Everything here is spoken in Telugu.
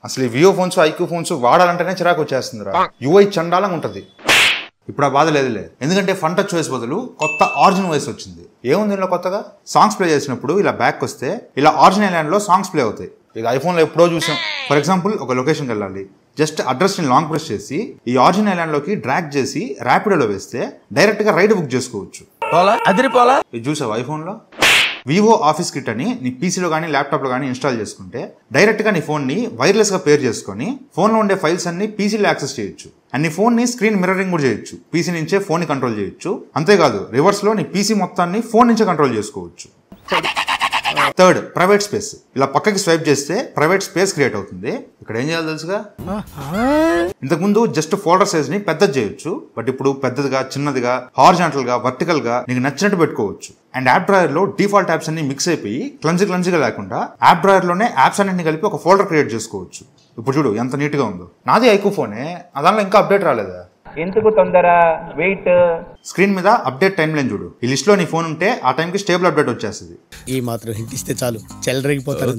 అసలు ఈ వివో ఫోన్స్ ఐక్యూ ఫోన్స్ వాడాలంటేనే చిరాకు వచ్చేస్తుందిరా. యూఐ చండాలంగా ఉంటుంది. ఇప్పుడు ఆ బాధ లేదులే, ఎందుకంటే ఫన్ టచ్ వాయిస్ బదులు కొత్త ఆరిజిన్ వాయిస్ వచ్చింది. ఏముంది ఇందులో కొత్తగా? సాంగ్స్ ప్లే చేసినప్పుడు ఇలా బ్యాక్ వస్తే ఇలా ఆరిజినల్ ల్యాండ్లో సాంగ్స్ ప్లే అవుతాయి. ఇక ఐఫోన్లో ఎప్పుడో చూసాం. ఫర్ ఎగ్జాంపుల్ ఒక లొకేషన్కి వెళ్ళాలి, జస్ట్ అడ్రస్ని లాంగ్ ప్రెస్ చేసి ఈ ఆరిజినల్ ఐలాండ్లోకి డ్రాగ్ చేసి ర్యాపిడోలో వేస్తే డైరెక్ట్గా రైడ్ బుక్ చేసుకోవచ్చు. ఇది చూసావు ఐఫోన్లో? వివో ఆఫీస్ కిట్ అని నీ పీసీలో కానీ ల్యాప్టాప్లో కానీ ఇన్స్టాల్ చేసుకుంటే డైరెక్ట్గా నీ ఫోన్ని వైర్లెస్గా పేర్ చేసుకొని ఫోన్లో ఉండే ఫైల్స్ అన్ని పీసీలో యాక్సెస్ చేయొచ్చు. అండ్ నీ ఫోన్ని స్క్రీన్ మిర్రరింగ్ కూడా చేయొచ్చు. పీసీ నుంచే ఫోన్ని కంట్రోల్ చేయొచ్చు. అంతేకాదు రివర్స్లో నీ పీసీ మొత్తాన్ని ఫోన్ నుంచే కంట్రోల్ చేసుకోవచ్చు. Third, private space. ఇలా పక్కకి స్వైప్ చేస్తే ప్రైవేట్ స్పేస్ క్రియేట్ అవుతుంది. ఇక్కడ ఏం చేయాలి తెలుసుగా? ఇంతకుముందు జస్ట్ ఫోల్డర్ సైజ్ ని పెద్దది చేయొచ్చు, బట్ ఇప్పుడు పెద్దదిగా, చిన్నదిగా, హారిజాంటల్ గా, వర్టికల్ గా నీకు నచ్చినట్టు పెట్టుకోవచ్చు. అండ్ యాప్ డ్రాయర్ లో డిఫాల్ట్ యాప్స్ అన్ని మిక్స్ అయిపోయి క్లంజీగా లేకుండా యాప్ డ్రాయర్ లోనే యాప్స్ అన్నింటిని కలిపి ఒక ఫోల్డర్ క్రియేట్ చేసుకోవచ్చు. ఇప్పుడు చూడు ఎంత నీట్ గా ఉందో. నాది ఐక్యూ ఫోనే, దానిలో ఇంకా అప్డేట్ రాలేదా? ఎందుకు తొందర? వెయిట్. స్క్రీన్ మీద అప్డేట్ టైం లైన్ చూడు. ఈ లిస్ట్ లో నీ ఫోన్ ఉంటే ఆ టైంకి స్టేబుల్ అప్డేట్ వచ్చేస్తుంది. ఈ మాత్రం హింట్ ఇస్తే చాలు చెలరేగిపోతారు.